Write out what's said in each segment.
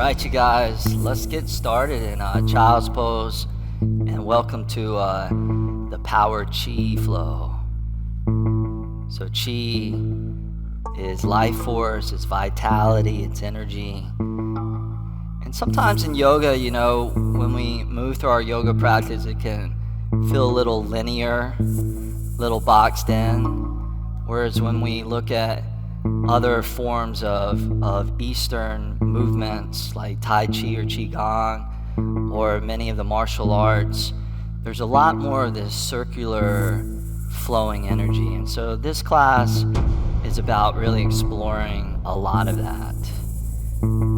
Alright, you guys, let's get started in child's pose, and welcome to the power chi flow. So chi is life force, it's vitality, it's energy. And sometimes in yoga, when we move through our yoga practice, it can feel a little linear, little boxed in. Whereas when we look at other forms of Eastern movements like Tai Chi or Qigong or many of the martial arts, there's a lot more of this circular flowing energy. And so this class is about really exploring a lot of that.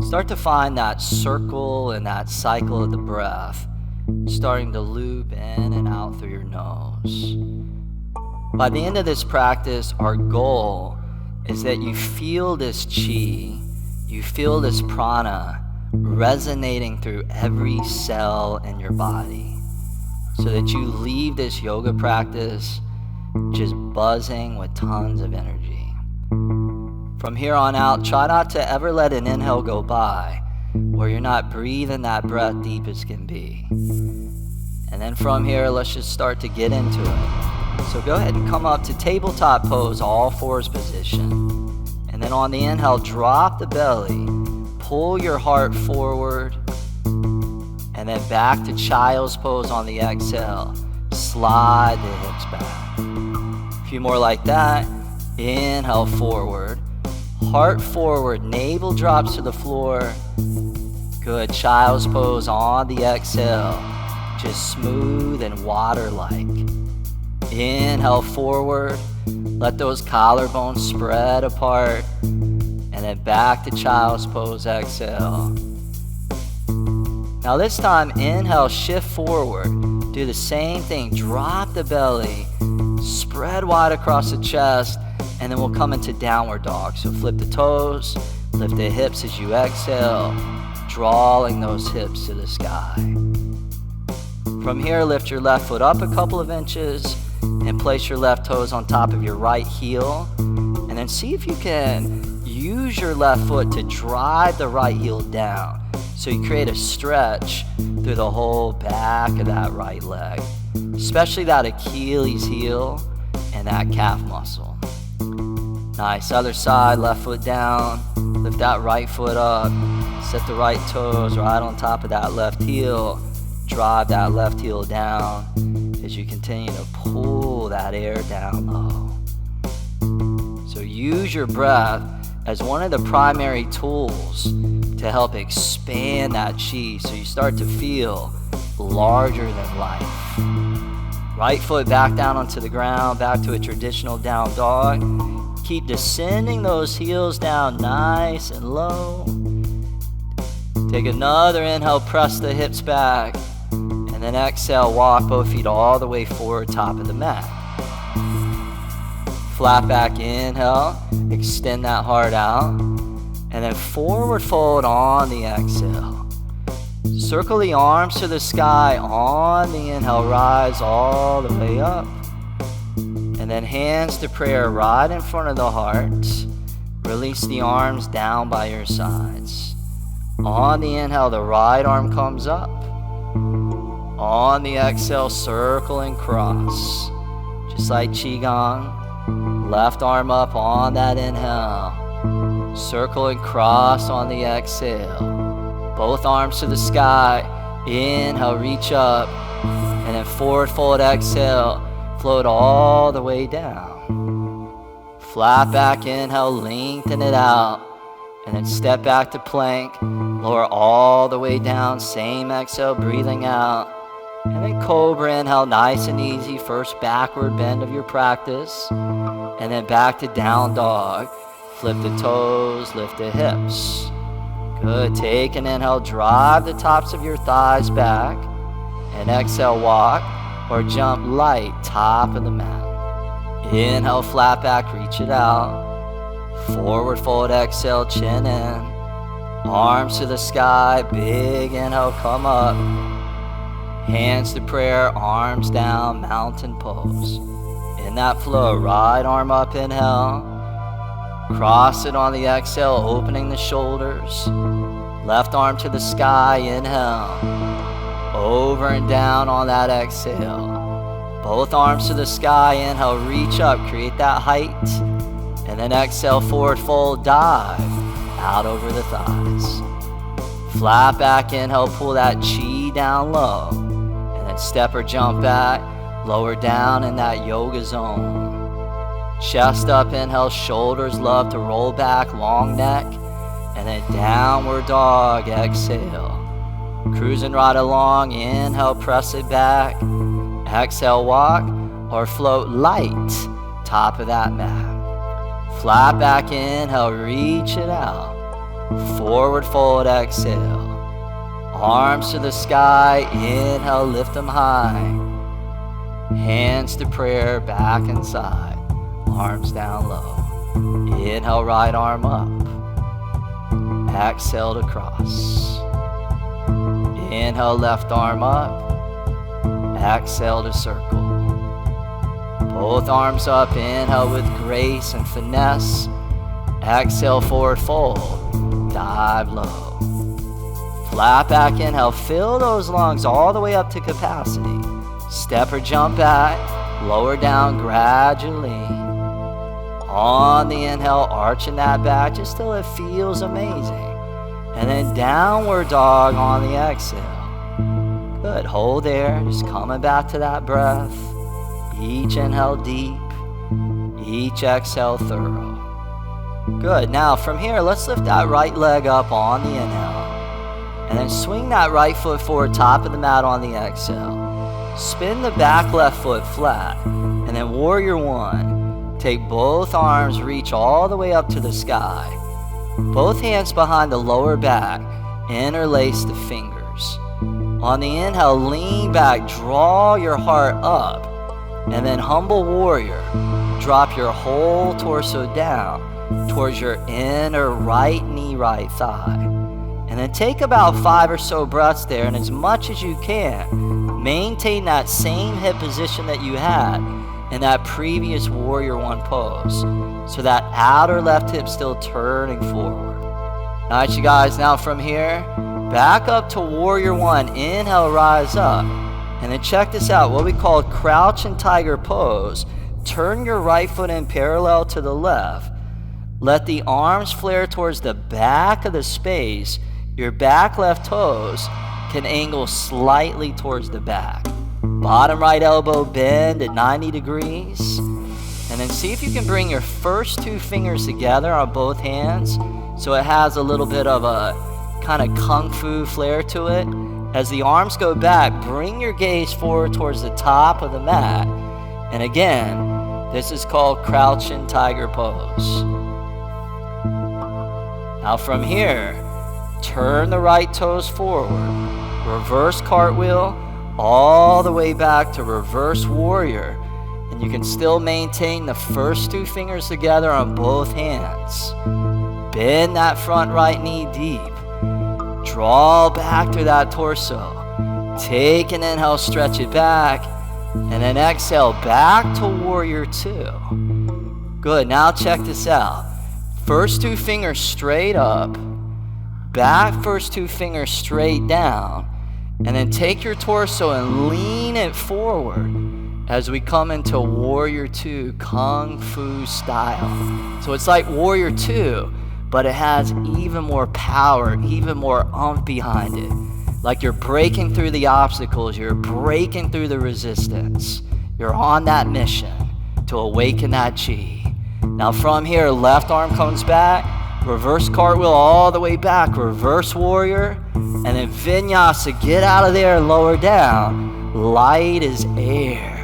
Start to find that circle and that cycle of the breath starting to loop in and out through your nose. By the end of this practice, our goal is that you feel this chi, you feel this prana resonating through every cell in your body, so that you leave this yoga practice just buzzing with tons of energy. From here on out, try not to ever let an inhale go by where you're not breathing that breath deep as can be. And then from here, let's just start to get into it. So go ahead and come up to tabletop pose, all fours position. And then on the inhale, drop the belly, pull your heart forward, and then back to child's pose on the exhale. Slide the hips back. A few more like that. Inhale forward, heart forward, navel drops to the floor. Good, child's pose on the exhale, just smooth and water-like. Inhale forward, let those collarbones spread apart, and then back to child's pose, exhale. Now this time, inhale, shift forward, do the same thing, drop the belly, spread wide across the chest, and then we'll come into downward dog. So flip the toes, lift the hips as you exhale, drawing those hips to the sky. From here, lift your left foot up a couple of inches, and place your left toes on top of your right heel, and then see if you can use your left foot to drive the right heel down, so you create a stretch through the whole back of that right leg, especially that Achilles heel and that calf muscle. Nice, other side, left foot down, lift that right foot up, set the right toes right on top of that left heel, drive that left heel down as you continue to pull that air down low. So use your breath as one of the primary tools to help expand that chi, so you start to feel larger than life. Right foot back down onto the ground, back to a traditional down dog. Keep descending those heels down nice and low. Take another inhale, press the hips back. And then exhale, walk both feet all the way forward, top of the mat. Flat back, inhale, extend that heart out. And then forward fold on the exhale. Circle the arms to the sky on the inhale, rise all the way up. And then hands to prayer right in front of the heart. Release the arms down by your sides. On the inhale, the right arm comes up. On the exhale, circle and cross. Just like Qigong. Left arm up on that inhale. Circle and cross on the exhale. Both arms to the sky. Inhale, reach up. And then forward fold, exhale. Float all the way down. Flat back, inhale, lengthen it out. And then step back to plank. Lower all the way down. Same exhale, breathing out. And then cobra, inhale, nice and easy. First backward bend of your practice. And then back to down dog. Flip the toes, lift the hips. Good, take an inhale, drive the tops of your thighs back. And exhale, walk or jump light, top of the mat. Inhale, flat back, reach it out. Forward fold, exhale, chin in. Arms to the sky, big inhale, come up. Hands to prayer, arms down, mountain pose. In that flow, right arm up, inhale. Cross it on the exhale, opening the shoulders. Left arm to the sky, inhale. Over and down on that exhale. Both arms to the sky, inhale, reach up, create that height. And then exhale, forward fold, dive out over the thighs. Flat back, inhale, pull that chi down low. And then step or jump back, lower down in that yoga zone. Chest up, inhale, shoulders love to roll back, long neck. And then downward dog, exhale. Cruising right along, inhale, press it back. Exhale, walk or float light, top of that mat. Flat back, inhale, reach it out. Forward fold, exhale. Arms to the sky, inhale, lift them high. Hands to prayer, back and side. Arms down low. Inhale, right arm up. Exhale to cross. Inhale, left arm up. Exhale to circle. Both arms up, inhale with grace and finesse. Exhale, forward fold, dive low. Flat back, inhale, fill those lungs all the way up to capacity. Step or jump back, lower down gradually. On the inhale, arching that back just till it feels amazing. And then downward dog on the exhale. Good, hold there, just coming back to that breath. Each inhale deep, each exhale thorough. Good, now from here, let's lift that right leg up on the inhale. And then swing that right foot forward, top of the mat on the exhale. Spin the back left foot flat. And then warrior one. Take both arms, reach all the way up to the sky. Both hands behind the lower back, interlace the fingers. On the inhale, lean back, draw your heart up. And then humble warrior, drop your whole torso down towards your inner right knee, right thigh. And then take about 5 or so breaths there, and as much as you can, maintain that same hip position that you had in that previous warrior one pose. So that outer left hip still turning forward. Alright, you guys, now from here, back up to warrior one. Inhale, rise up. And then check this out, what we call crouch and tiger pose. Turn your right foot in parallel to the left. Let the arms flare towards the back of the space. Your back left toes can angle slightly towards the back. Bottom right elbow bend at 90 degrees. And then see if you can bring your first 2 fingers together on both hands so it has a little bit of a kind of kung fu flair to it. As the arms go back, bring your gaze forward towards the top of the mat. And again, this is called crouch and tiger pose. Now from here, turn the right toes forward. Reverse cartwheel all the way back to reverse warrior. And you can still maintain the first 2 fingers together on both hands. Bend that front right knee deep. Draw back through that torso. Take an inhale, stretch it back. And then exhale, back to warrior 2. Good, now check this out. First 2 fingers straight up. Back first 2 fingers straight down. And then take your torso and lean it forward as we come into warrior 2, kung fu style. So it's like warrior 2, but it has even more power, even more oomph behind it. Like you're breaking through the obstacles, you're breaking through the resistance. You're on that mission to awaken that chi. Now from here, left arm comes back, reverse cartwheel all the way back, reverse warrior, and then vinyasa, get out of there and lower down. Light as air.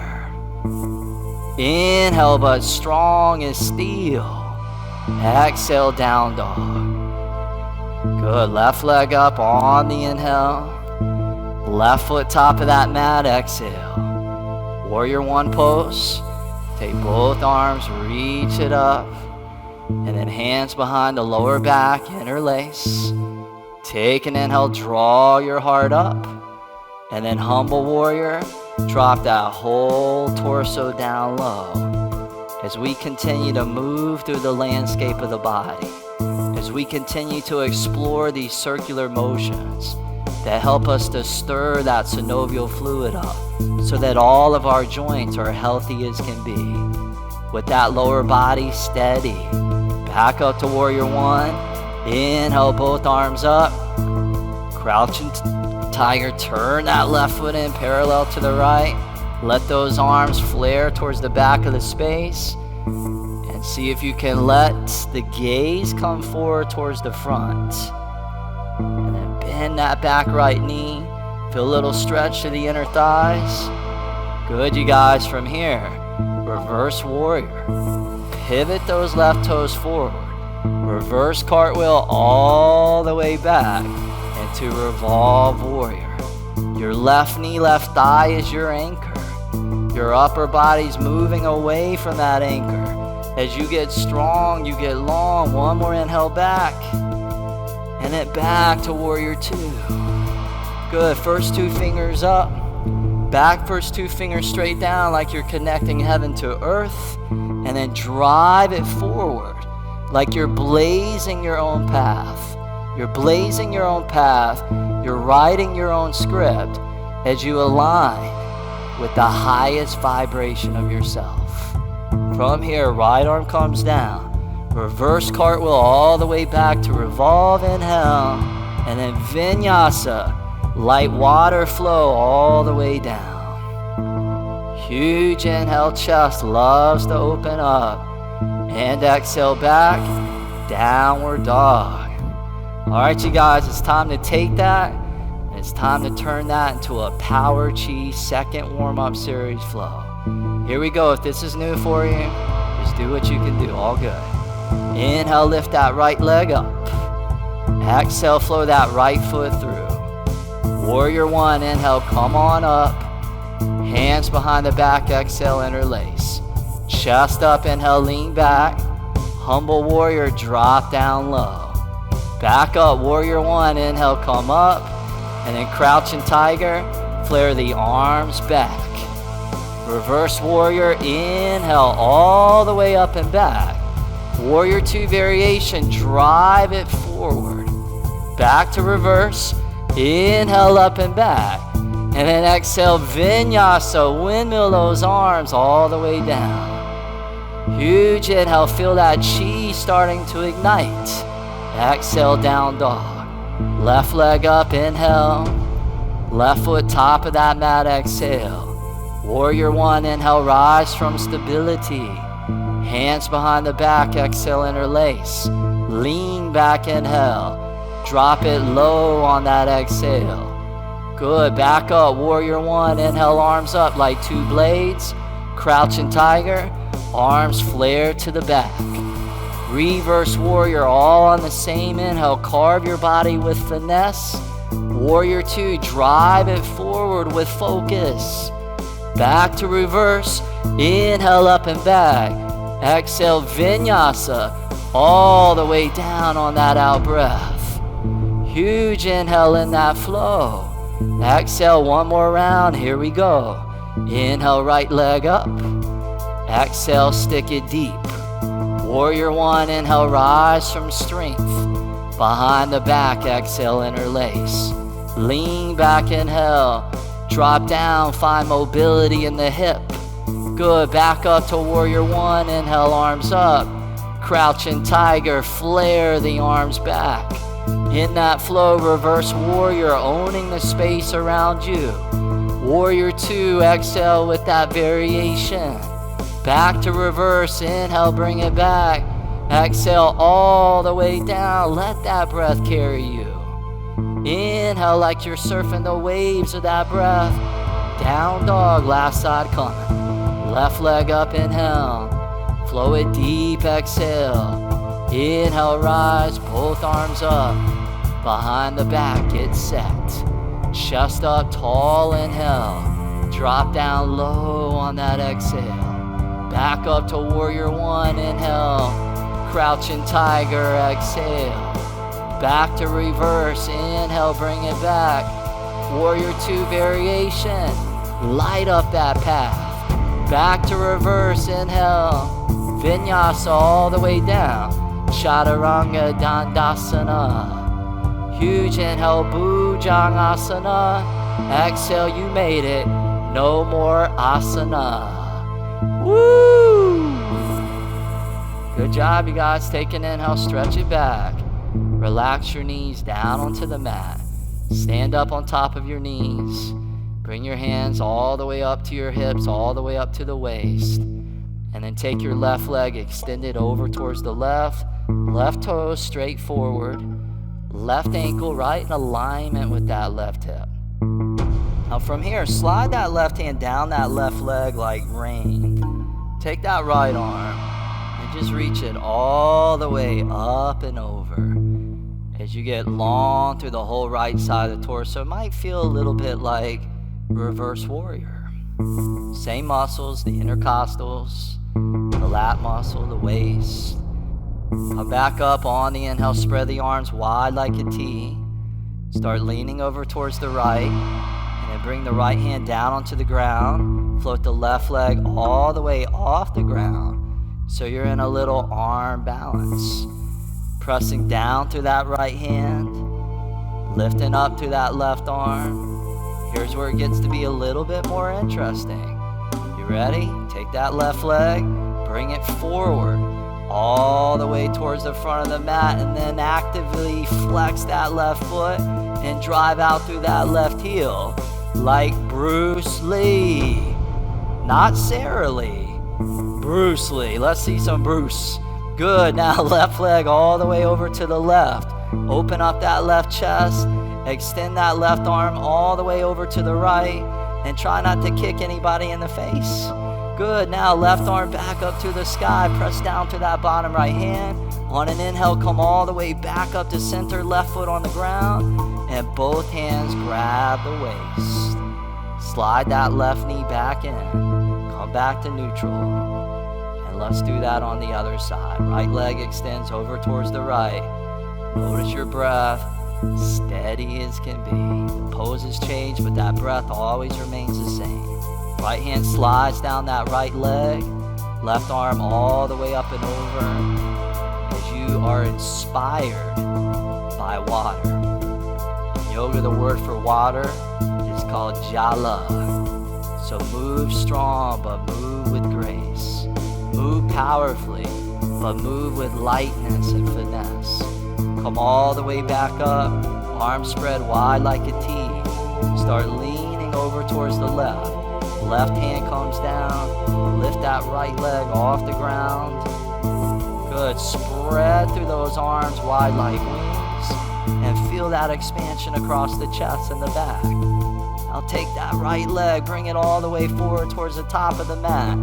Inhale, but strong as steel. Exhale, down dog. Good, left leg up on the inhale. Left foot top of that mat, exhale. Warrior one pose. Take both arms, reach it up. And then hands behind the lower back, interlace. Take an inhale, draw your heart up. And then humble warrior, drop that whole torso down low as we continue to move through the landscape of the body. as we continue to explore these circular motions that help us to stir that synovial fluid up so that all of our joints are healthy as can be. With that lower body steady, back up to warrior one. Inhale, both arms up. Crouching tiger, turn that left foot in parallel to the right. Let those arms flare towards the back of the space. And see if you can let the gaze come forward towards the front. And then bend that back right knee. Feel a little stretch to the inner thighs. Good, you guys. From here, reverse warrior. Pivot those left toes forward. Reverse cartwheel all the way back into revolve warrior. Your left knee, left thigh is your anchor. Your upper body's moving away from that anchor. As you get strong, you get long. One more inhale back. And then back to warrior two. Good, first two fingers up. Back, first two fingers straight down like you're connecting heaven to earth. And then drive it forward like you're blazing your own path. You're blazing your own path. You're writing your own script as you align with the highest vibration of yourself. From here, right arm comes down. Reverse cartwheel all the way back to revolve, inhale. And then vinyasa, light water flow all the way down. Huge inhale, chest loves to open up. And exhale back, downward dog. All right, you guys, it's time to take that. And it's time to turn that into a Power Chi second warm-up series flow. Here we go. If this is new for you, just do what you can do. All good. Inhale, lift that right leg up. Exhale, flow that right foot through. Warrior one, inhale, come on up. Hands behind the back, exhale, interlace. Chest up, inhale, lean back. Humble warrior, drop down low. Back up, warrior one, inhale, come up. And then crouching tiger, flare the arms back. Reverse warrior, inhale, all the way up and back. Warrior two variation, drive it forward. Back to reverse, inhale, up and back. And then exhale, vinyasa, windmill those arms all the way down. Huge inhale, feel that chi starting to ignite. Exhale, down dog. Left leg up, inhale. Left foot top of that mat, exhale. Warrior one, inhale, rise from stability. Hands behind the back, exhale, interlace. Lean back, inhale. Drop it low on that exhale. Good, back up, warrior one, inhale, arms up like two blades. Crouching tiger, arms flare to the back. Reverse warrior, all on the same inhale. Carve your body with finesse. Warrior two, drive it forward with focus. Back to reverse, inhale, up and back. Exhale, vinyasa, all the way down on that out breath. Huge inhale in that flow. Exhale, one more round, here we go. Inhale, right leg up. Exhale, stick it deep. Warrior one, inhale, rise from strength. Behind the back, exhale, interlace. Lean back, inhale. Drop down, find mobility in the hip. Good, back up to warrior one, inhale, arms up. Crouching tiger, flare the arms back. In that flow, reverse warrior, owning the space around you. Warrior two, exhale with that variation. Back to reverse, inhale, bring it back. Exhale all the way down, let that breath carry you. Inhale like you're surfing the waves of that breath. Down dog, last side coming. Left leg up, inhale. Flow it deep, exhale. Inhale, rise, both arms up. Behind the back, get set. Chest up, tall, inhale. Drop down low on that exhale. Back up to warrior one, inhale. Crouching tiger, exhale. Back to reverse, inhale, bring it back. Warrior two variation, light up that path. Back to reverse, inhale. Vinyasa all the way down. chaturanga dandasana. Huge inhale, bhujangasana. Exhale, you made it. No more asana. Woo! Good job, you guys. Take an inhale, stretch it back. Relax your knees down onto the mat. Stand up on top of your knees. Bring your hands all the way up to your hips, all the way up to the waist. And then take your left leg, extend it over towards the left. Left toe straight forward. Left ankle right in alignment with that left hip. Now from here, slide that left hand down that left leg like rain. Take that right arm and just reach it all the way up and over. As you get long through the whole right side of the torso, it might feel a little bit like reverse warrior. Same muscles, the intercostals, the lat muscle, the waist. Come back up on the inhale, spread the arms wide like a T. Start leaning over towards the right, and then bring the right hand down onto the ground. Float the left leg all the way off the ground, so you're in a little arm balance. Pressing down through that right hand, lifting up through that left arm. Here's where it gets to be a little bit more interesting. You ready? Take that left leg, bring it forward, all the way towards the front of the mat, and then actively flex that left foot and drive out through that left heel like Bruce Lee. Not Sarah Lee, Bruce Lee. Let's see some Bruce. Good. Now left leg all the way over to the left. Open up that left chest. Extend that left arm all the way over to the right, and try not to kick anybody in the face. Good. Now left arm back up to the sky. Press down to that bottom right hand. On an inhale, come all the way back up to center. Left foot on the ground, and both hands grab the waist. Slide that left knee back in. Come back to neutral. And let's do that on the other side. Right leg extends over towards the right. Notice your breath. Steady as can be. The poses change, but that breath always remains the same. Right hand slides down that right leg. Left arm all the way up and over. As you are inspired by water. In yoga, the word for water is called jala. So move strong, but move with grace. Move powerfully, but move with lightness and finesse. Come all the way back up, arms spread wide like a T. Start leaning over towards the left. Left hand comes down, lift that right leg off the ground. Good, spread through those arms wide like wings, and feel that expansion across the chest and the back. Now take that right leg, bring it all the way forward towards the top of the mat,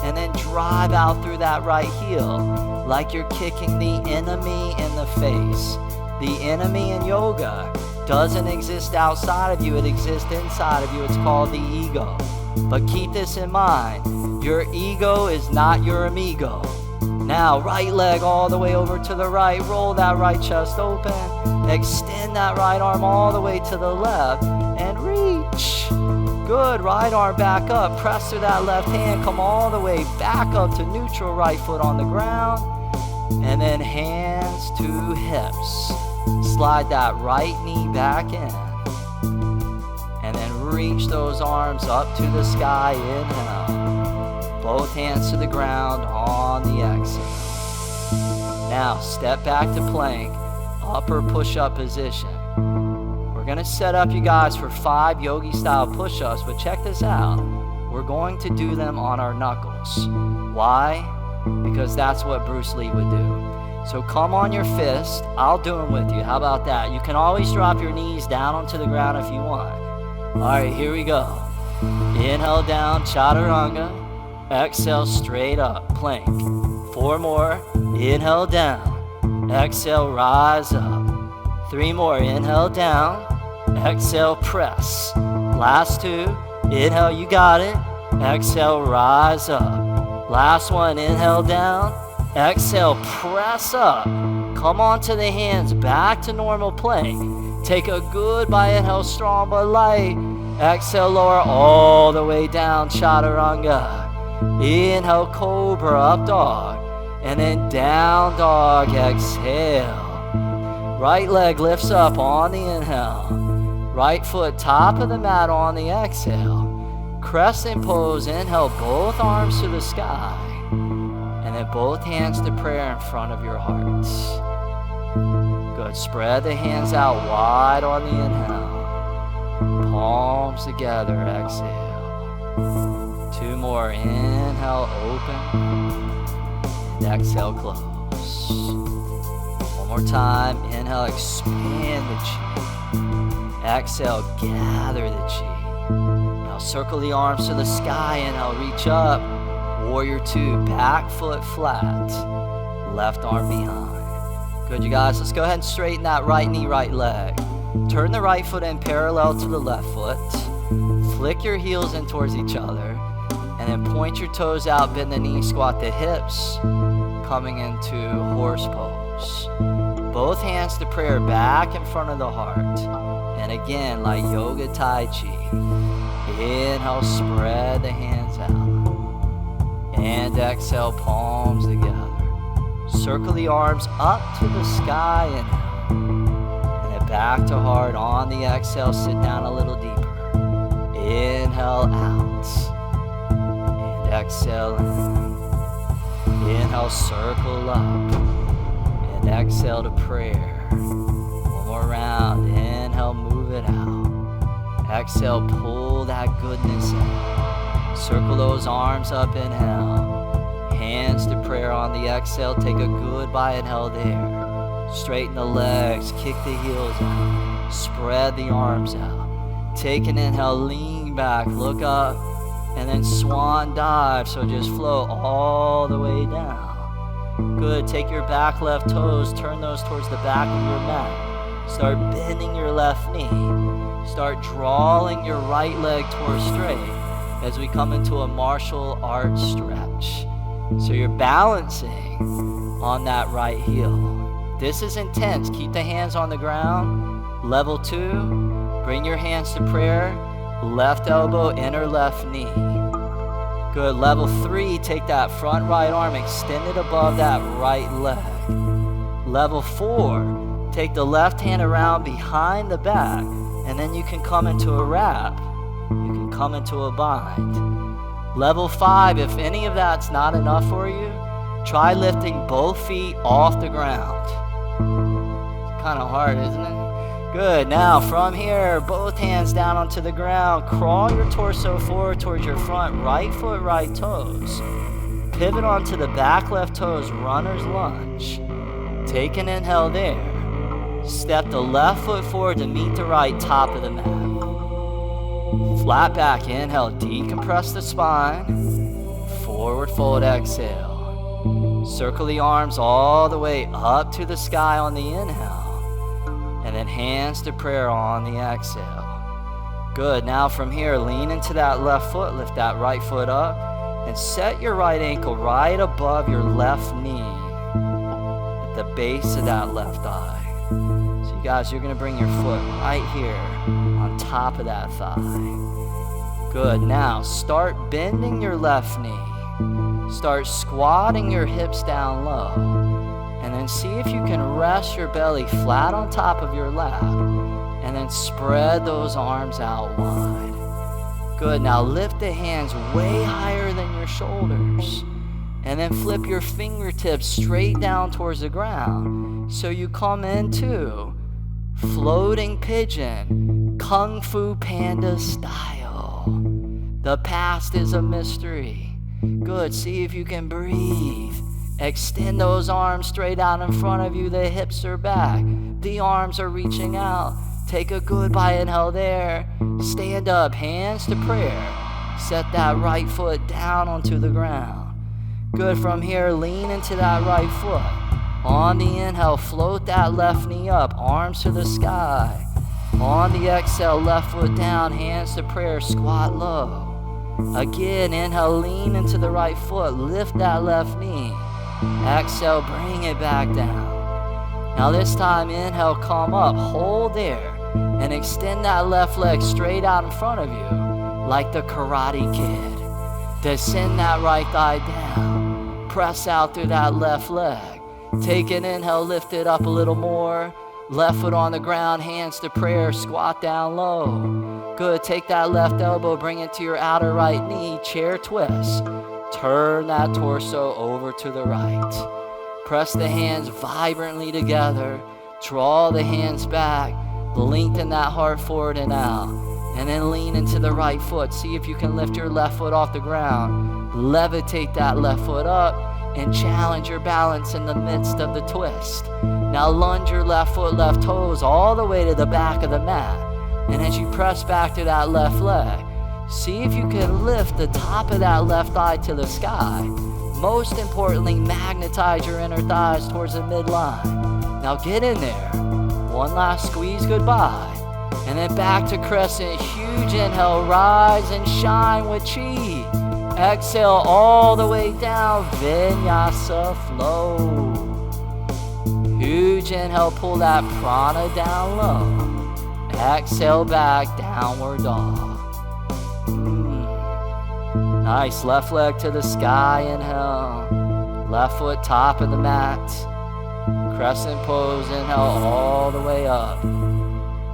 and then drive out through that right heel like you're kicking the enemy in the face. The enemy in yoga doesn't exist outside of you, it exists inside of you. It's called the ego. But keep this in mind, your ego is not your amigo. Now, right leg all the way over to the right, roll that right chest open, extend that right arm all the way to the left, and reach. Good, right arm back up, press through that left hand, come all the way back up to neutral, right foot on the ground, and then hands to hips. Slide that right knee back in, and then reach those arms up to the sky, inhale. Both hands to the ground on the exhale. Now, step back to plank, upper push-up position. We're gonna set up you guys for 5 yogi-style push-ups, but check this out. We're going to do them on our knuckles. Why? Because that's what Bruce Lee would do. So come on your fist, I'll do them with you. How about that? You can always drop your knees down onto the ground if you want. All right, here we go. Inhale down, chaturanga. Exhale, straight up, plank. 4 more. Inhale down. Exhale, rise up. 3 more. Inhale down. Exhale, press. Last 2. Inhale, you got it. Exhale, rise up. Last one. Inhale down. Exhale, press up. Come onto the hands, back to normal plank. Take a good by inhale, strong but light. Exhale, lower all the way down, chaturanga. Inhale, cobra, up dog. And then down dog, exhale. Right leg lifts up on the inhale. Right foot top of the mat on the exhale. Crescent pose, inhale, both arms to the sky. And then both hands to prayer in front of your heart. Good, spread the hands out wide on the inhale. Palms together, exhale. 2 more, inhale, open. And exhale, close. One more time, inhale, expand the chi. Exhale, gather the chi. Now circle the arms to the sky, inhale, reach up. Warrior 2, back foot flat, left arm behind. Good, you guys, let's go ahead and straighten that right knee, right leg. Turn the right foot in parallel to the left foot. Flick your heels in towards each other. And then point your toes out, bend the knee, squat the hips, coming into horse pose. Both hands to prayer back in front of the heart. And again, like yoga Tai Chi. Inhale, spread the hands out. And exhale, palms together. Circle the arms up to the sky, inhale. And then back to heart on the exhale, sit down a little deeper. Inhale, out. And exhale, in. Inhale, circle up. And exhale to prayer. One more round. Inhale, move it out. Exhale, pull that goodness in. Circle those arms up, inhale. Hands to prayer on the exhale. Take a goodbye inhale there. Straighten the legs, kick the heels out. Spread the arms out. Take an inhale, lean back, look up, and then swan dive. So just flow all the way down. Good, take your back left toes, turn those towards the back of your mat. Start bending your left knee. Start drawing your right leg towards straight as we come into a martial arts stretch. So you're balancing on that right heel. This is intense. Keep the hands on the ground. Level 2, bring your hands to prayer. Left elbow, inner left knee. Good. Level 3, take that front right arm, extend it above that right leg. Level 4, take the left hand around behind the back, and then you can come into a wrap. You can come into a bind. Level 5, if any of that's not enough for you, try lifting both feet off the ground. It's kind of hard, isn't it? Good. Now from here, both hands down onto the ground. Crawl your torso forward towards your front right foot, right toes. Pivot onto the back left toes, runner's lunge. Take an inhale there. Step the left foot forward to meet the right top of the mat. Flat back, inhale, decompress the spine. Forward fold, exhale. Circle the arms all the way up to the sky on the inhale. And then hands to prayer on the exhale. Good, now from here, lean into that left foot, lift that right foot up, and set your right ankle right above your left knee at the base of that left thigh. So you guys, you're gonna bring your foot right here on top of that thigh. Good, now start bending your left knee. Start squatting your hips down low. And then see if you can rest your belly flat on top of your lap. And then spread those arms out wide. Good, now lift the hands way higher than your shoulders. And then flip your fingertips straight down towards the ground. So you come into floating pigeon, Kung Fu Panda style. The past is a mystery. Good, see if you can breathe. Extend those arms straight out in front of you. The hips are back. The arms are reaching out. Take a goodbye inhale there. Stand up, hands to prayer. Set that right foot down onto the ground. Good, from here, lean into that right foot. On the inhale, float that left knee up, arms to the sky. On the exhale, left foot down, hands to prayer, squat low. Again, inhale, lean into the right foot, lift that left knee. Exhale, bring it back down. Now this time, inhale, come up, hold there, and extend that left leg straight out in front of you, like the Karate Kid. Descend that right thigh down. press out through that left leg. Take an inhale, lift it up a little more. Left foot on the ground, hands to prayer, squat down low. Good, take that left elbow, bring it to your outer right knee, chair twist. Turn that torso over to the right. Press the hands vibrantly together. Draw the hands back. Lengthen that heart forward and out. And then lean into the right foot. See if you can lift your left foot off the ground. Levitate that left foot up and challenge your balance in the midst of the twist. Now lunge your left foot, left toes all the way to the back of the mat. And as you press back to that left leg, see if you can lift the top of that left thigh to the sky. Most importantly, magnetize your inner thighs towards the midline. Now get in there. One last squeeze, goodbye. And then back to crescent, huge inhale, rise and shine with chi. Exhale all the way down, vinyasa flow. Huge inhale, pull that prana down low. Exhale back, downward dog. Nice, left leg to the sky, inhale. Left foot top of the mat. Crescent pose, inhale all the way up.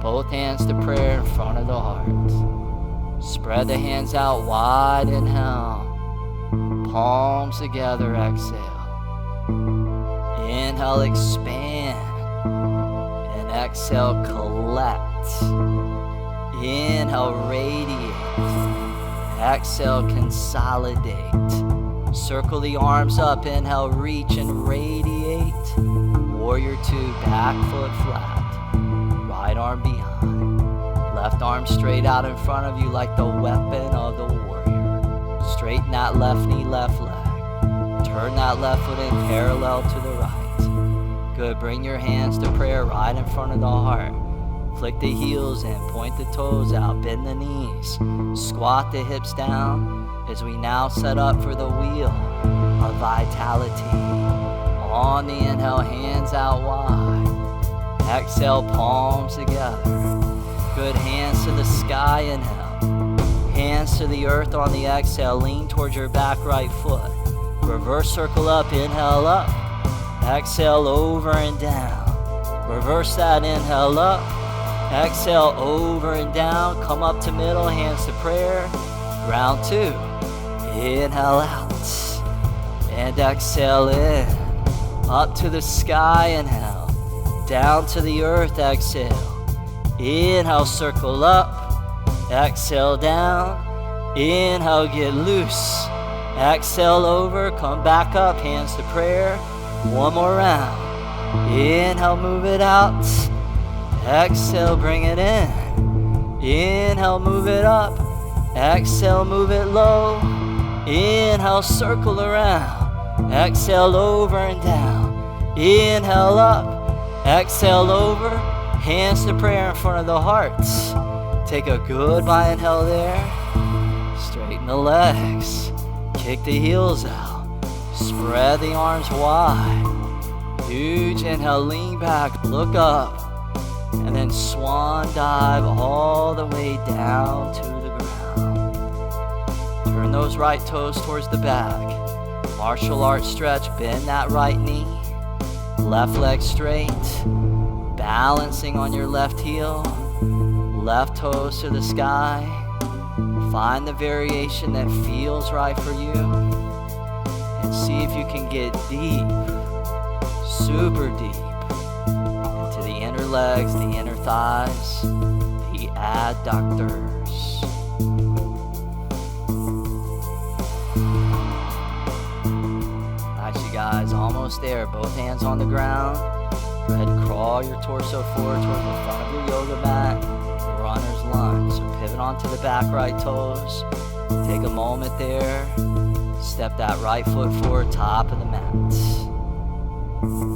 Both hands to prayer in front of the heart. Spread the hands out wide, inhale. Palms together, exhale. Inhale, expand. And exhale, collect. Inhale, radiate. Exhale, consolidate. Circle the arms up, inhale, reach and radiate. Warrior two, back foot flat. Right arm behind. Left arm straight out in front of you like the weapon of the warrior. Straighten that left knee, left leg. Turn that left foot in parallel to the right. Good, bring your hands to prayer right in front of the heart. Flick the heels in, point the toes out, bend the knees. Squat the hips down as we now set up for the wheel of vitality. On the inhale, hands out wide. Exhale, palms together. Good, hands to the sky, inhale. Hands to the earth on the exhale, lean towards your back right foot. Reverse circle up, inhale up. Exhale, over and down. Reverse that, inhale up. Exhale, over and down. Come up to middle, hands to prayer. Round two. Inhale out. And exhale in. Up to the sky, inhale. Down to the earth, exhale. Inhale, circle up. Exhale, down. Inhale, get loose. Exhale, over. Come back up, hands to prayer. One more round. Inhale, move it out. Exhale, bring it in. Inhale, move it up. Exhale, move it low. Inhale, circle around. Exhale, over and down. Inhale up. Exhale, over. Hands to prayer in front of the heart. Take a goodbye inhale there. Straighten the legs. Kick the heels out. Spread the arms wide. Huge inhale, lean back, look up. And then swan dive all the way down to the ground. Turn those right toes towards the back. Martial arts stretch, bend that right knee. Left leg straight. Balancing on your left heel. Left toes to the sky. Find the variation that feels right for you. And see if you can get deep, super deep. Inner legs, the inner thighs, the adductors. Nice, you guys, almost there. Both hands on the ground. Go ahead and crawl your torso forward towards the front of your yoga mat. Runner's lunge. So pivot onto the back right toes. Take a moment there. Step that right foot forward, top of the mat.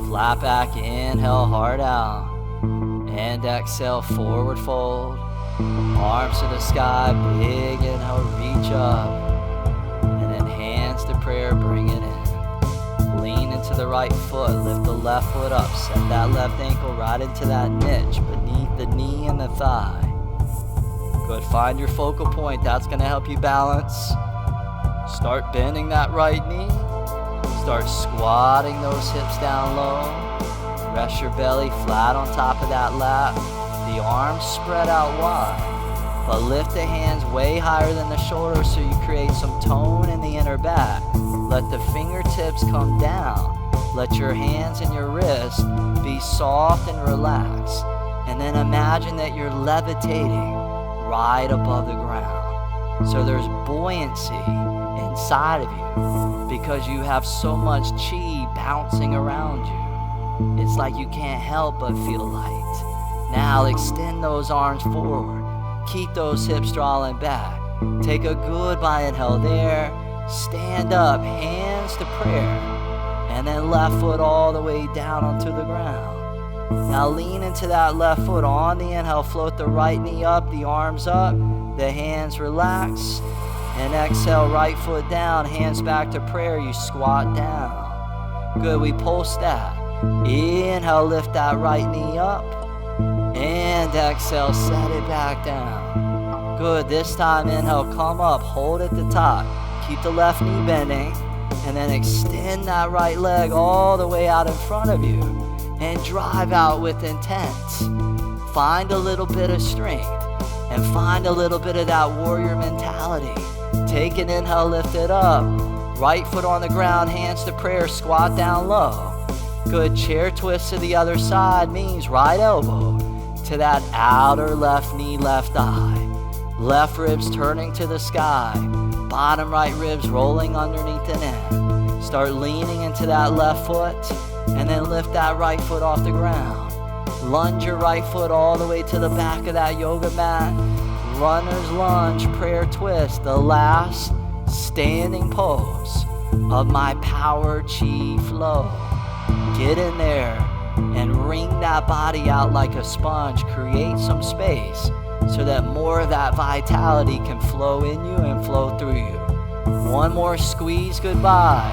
Flat back, inhale, heart out. And exhale, forward fold. Arms to the sky, big inhale, reach up. And then hands to prayer, bring it in. Lean into the right foot, lift the left foot up. Set that left ankle right into that niche beneath the knee and the thigh. Good, find your focal point, that's gonna help you balance. Start bending that right knee. Start squatting those hips down low. Rest your belly flat on top of that lap. The arms spread out wide, but lift the hands way higher than the shoulders so you create some tone in the inner back. Let the fingertips come down. Let your hands and your wrists be soft and relaxed. And then imagine that you're levitating right above the ground. So there's buoyancy inside of you because you have so much chi bouncing around you. It's like you can't help but feel light. Now extend those arms forward. Keep those hips drawing back. Take a goodbye inhale there. Stand up, hands to prayer. And then left foot all the way down onto the ground. Now lean into that left foot on the inhale. Float the right knee up, the arms up, the hands relax. And exhale, right foot down, hands back to prayer. You squat down. Good, we pulse that. Inhale, lift that right knee up. And exhale, set it back down. Good, this time inhale, come up, hold at the top. Keep the left knee bending. And then extend that right leg all the way out in front of you. And drive out with intent. Find a little bit of strength. And find a little bit of that warrior mentality. Take an inhale, lift it up. Right foot on the ground, hands to prayer, squat down low. Good, chair twist to the other side means right elbow to that outer left knee, left thigh. Left ribs turning to the sky. Bottom right ribs rolling underneath the neck. Start leaning into that left foot and then lift that right foot off the ground. Lunge your right foot all the way to the back of that yoga mat. Runner's lunge, prayer twist, the last standing pose of my power chi flow. Get in there and wring that body out like a sponge. Create some space so that more of that vitality can flow in you and flow through you. One more squeeze, goodbye.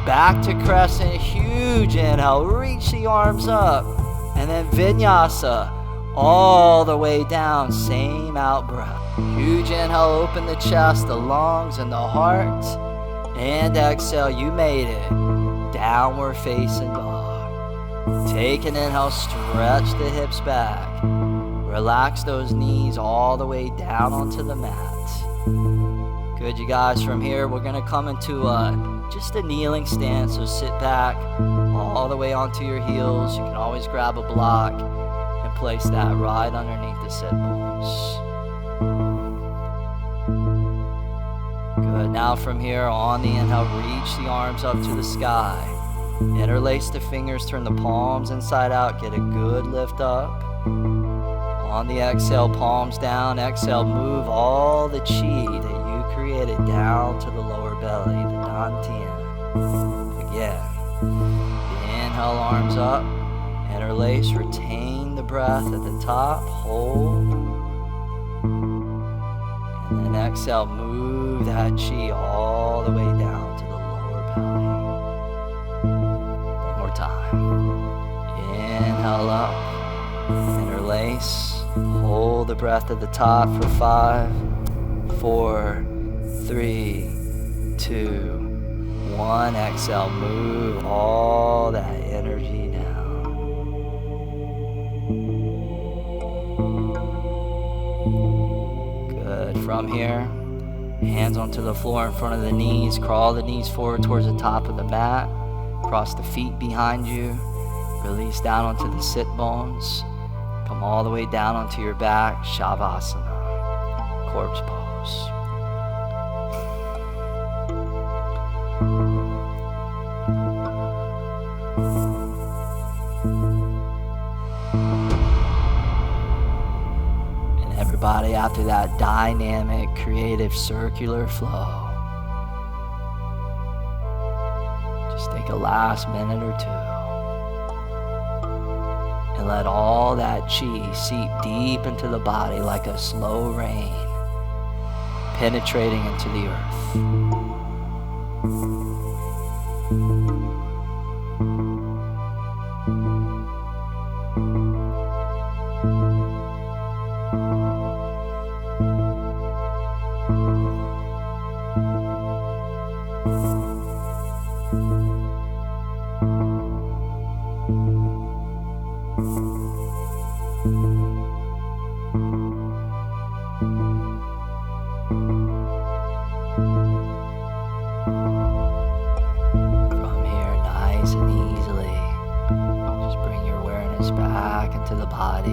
Back to crescent, huge inhale, reach the arms up. And then vinyasa, all the way down, same out breath. Huge inhale, open the chest, the lungs, and the heart. And exhale, you made it. Downward facing dog. Take an inhale, stretch the hips back. Relax those knees all the way down onto the mat. Good, you guys. From here, we're going to come into just a kneeling stance. So sit back all the way onto your heels. You can always grab a block and place that right underneath the sit bones. Good. Now from here, on the inhale, reach the arms up to the sky. Interlace the fingers, turn the palms inside out. Get a good lift up. On the exhale, palms down. Exhale, move all the chi that you created down to the lower belly, the dantian. Again. Inhale, arms up. Interlace, retain the breath at the top. Hold. And then exhale, move that chi all the way down to the lower belly. One more time. Inhale up. Interlace. Hold the breath at the top for 5, 4, 3, 2, 1. Exhale, move all that energy down. Good. From here, hands onto the floor in front of the knees. Crawl the knees forward towards the top of the mat. Cross the feet behind you. Release down onto the sit bones. Come all the way down onto your back, Shavasana, corpse pose. And everybody, after that dynamic, creative, circular flow, just take a last minute or two. And let all that chi seep deep into the body like a slow rain, penetrating into the earth. to the body.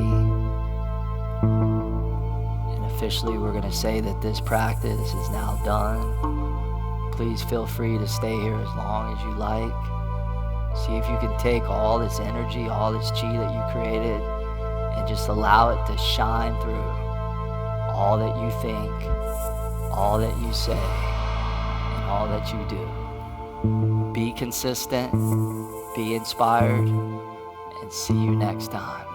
And officially we're going to say that this practice is now done. Please feel free to stay here as long as you like. See if you can take all this energy, all this chi that you created, and just allow it to shine through all that you think, all that you say, and all that you do. Be consistent, be inspired, and see you next time.